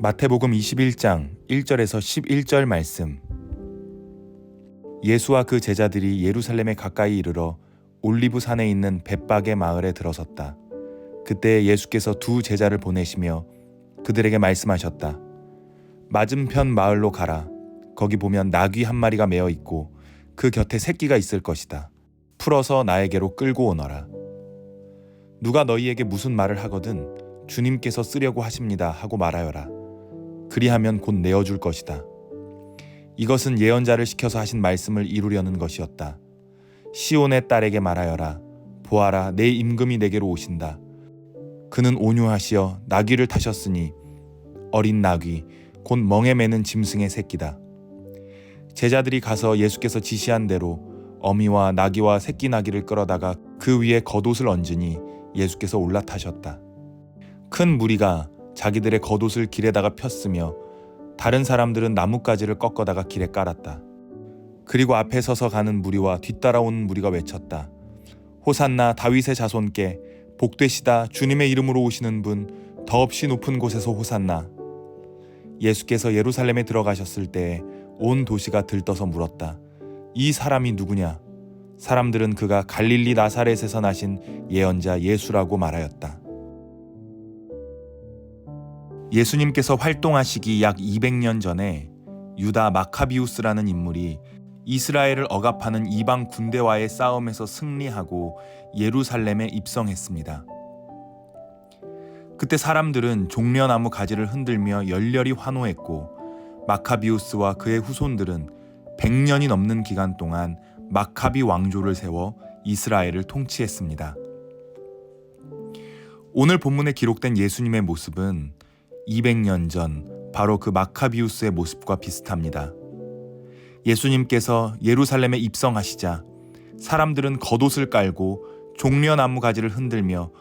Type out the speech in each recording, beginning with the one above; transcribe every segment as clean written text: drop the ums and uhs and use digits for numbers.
마태복음 21장 1절에서 11절 말씀. 예수와 그 제자들이 예루살렘에 가까이 이르러 올리브 산에 있는 벳박의 마을에 들어섰다. 그때 예수께서 두 제자를 보내시며 그들에게 말씀하셨다. 맞은편 마을로 가라. 거기 보면 나귀 한 마리가 매어 있고 그 곁에 새끼가 있을 것이다. 풀어서 나에게로 끌고 오너라. 누가 너희에게 무슨 말을 하거든 주님께서 쓰려고 하십니다 하고 말하여라. 그리하면 곧 내어줄 것이다. 이것은 예언자를 시켜서 하신 말씀을 이루려는 것이었다. 시온의 딸에게 말하여라. 보아라, 내 임금이 내게로 오신다. 그는 온유하시어 나귀를 타셨으니 어린 나귀 곧 멍에 매는 짐승의 새끼다. 제자들이 가서 예수께서 지시한 대로 어미와 나귀와 새끼 나귀를 끌어다가 그 위에 겉옷을 얹으니 예수께서 올라타셨다. 큰 무리가 자기들의 겉옷을 길에다가 폈으며 다른 사람들은 나뭇가지를 꺾어다가 길에 깔았다. 그리고 앞에 서서 가는 무리와 뒤따라오는 무리가 외쳤다. 호산나 다윗의 자손께 복되시다. 주님의 이름으로 오시는 분 더없이 높은 곳에서 호산나. 예수께서 예루살렘에 들어가셨을 때에 온 도시가 들떠서 물었다. 이 사람이 누구냐? 사람들은 그가 갈릴리 나사렛에서 나신 예언자 예수라고 말하였다. 예수님께서 활동하시기 약 200년 전에 유다 마카비우스라는 인물이 이스라엘을 억압하는 이방 군대와의 싸움에서 승리하고 예루살렘에 입성했습니다. 그때 사람들은 종려나무 가지를 흔들며 열렬히 환호했고 마카비우스와 그의 후손들은 100년이 넘는 기간 동안 마카비 왕조를 세워 이스라엘을 통치했습니다. 오늘 본문에 기록된 예수님의 모습은 200년 전 바로 그 마카비우스의 모습과 비슷합니다. 예수님께서 예루살렘에 입성하시자 사람들은 겉옷을 깔고 종려나무 가지를 흔들며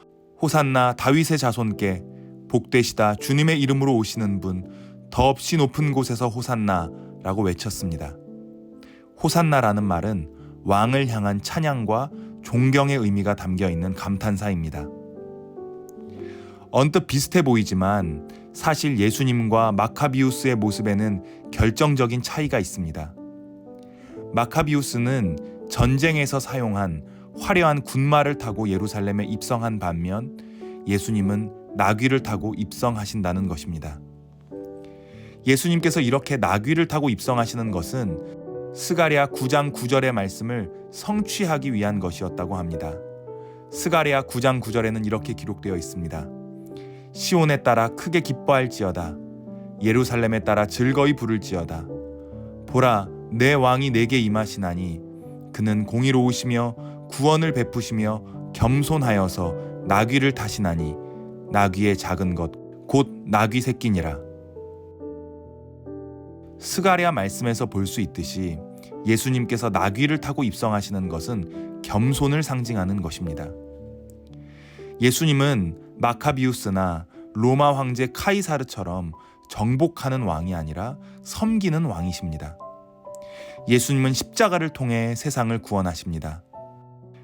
호산나 다윗의 자손께 복되시다. 주님의 이름으로 오시는 분 더없이 높은 곳에서 호산나 라고 외쳤습니다. 호산나라는 말은 왕을 향한 찬양과 존경의 의미가 담겨있는 감탄사입니다. 언뜻 비슷해 보이지만 사실 예수님과 마카비우스의 모습에는 결정적인 차이가 있습니다. 마카비우스는 전쟁에서 사용한 화려한 군마를 타고 예루살렘에 입성한 반면 예수님은 나귀를 타고 입성하신다는 것입니다. 예수님께서 이렇게 나귀를 타고 입성하시는 것은 스가랴 9장 9절의 말씀을 성취하기 위한 것이었다고 합니다. 스가랴 9장 9절에는 이렇게 기록되어 있습니다. 시온에 따라 크게 기뻐할지어다. 예루살렘에 따라 즐거이 부를지어다. 보라, 내 왕이 내게 임하시나니 그는 공의로우시며 구원을 베푸시며 겸손하여서 나귀를 타시나니 나귀의 작은 것 곧 나귀 새끼니라. 스가랴 말씀에서 볼 수 있듯이 예수님께서 나귀를 타고 입성하시는 것은 겸손을 상징하는 것입니다. 예수님은 마카비우스나 로마 황제 카이사르처럼 정복하는 왕이 아니라 섬기는 왕이십니다. 예수님은 십자가를 통해 세상을 구원하십니다.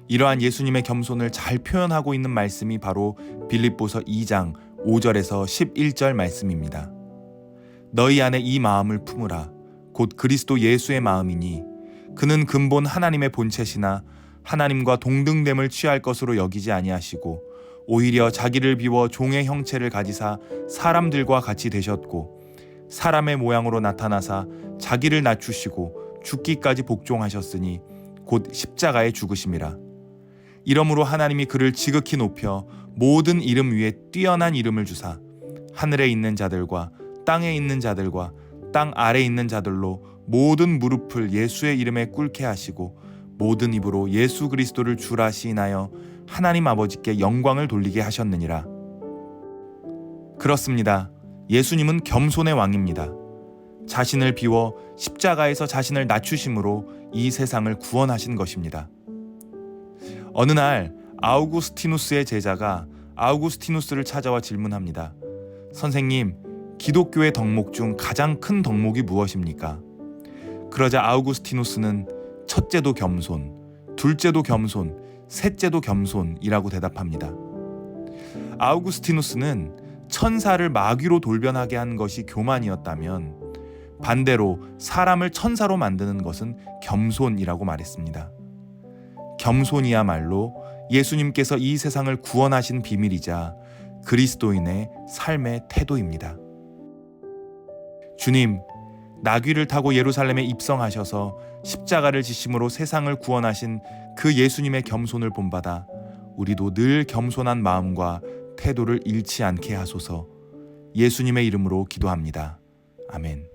이러한 예수님의 겸손을 잘 표현하고 있는 말씀이 바로 빌립보서 2장 5절에서 11절 말씀입니다. 너희 안에 이 마음을 품으라. 곧 그리스도 예수의 마음이니 그는 근본 하나님의 본체시나 하나님과 동등됨을 취할 것으로 여기지 아니하시고 오히려 자기를 비워 종의 형체를 가지사 사람들과 같이 되셨고 사람의 모양으로 나타나사 자기를 낮추시고 죽기까지 복종하셨으니 곧 십자가에 죽으심이라. 이러므로 하나님이 그를 지극히 높여 모든 이름 위에 뛰어난 이름을 주사 하늘에 있는 자들과 땅에 있는 자들과 땅 아래에 있는 자들로 모든 무릎을 예수의 이름에 꿇게 하시고 모든 입으로 예수 그리스도를 주라 시인하여 하나님 아버지께 영광을 돌리게 하셨느니라. 그렇습니다. 예수님은 겸손의 왕입니다. 자신을 비워 십자가에서 자신을 낮추심으로 이 세상을 구원하신 것입니다. 어느 날 아우구스티누스의 제자가 아우구스티누스를 찾아와 질문합니다. 선생님, 기독교의 덕목 중 가장 큰 덕목이 무엇입니까? 그러자 아우구스티누스는 첫째도 겸손, 둘째도 겸손, 셋째도 겸손이라고 대답합니다. 아우구스티누스는 천사를 마귀로 돌변하게 한 것이 교만이었다면 반대로 사람을 천사로 만드는 것은 겸손이라고 말했습니다. 겸손이야말로 예수님께서 이 세상을 구원하신 비밀이자 그리스도인의 삶의 태도입니다. 주님, 나귀를 타고 예루살렘에 입성하셔서 십자가를 지심으로 세상을 구원하신 그 예수님의 겸손을 본받아 우리도 늘 겸손한 마음과 태도를 잃지 않게 하소서. 예수님의 이름으로 기도합니다. 아멘.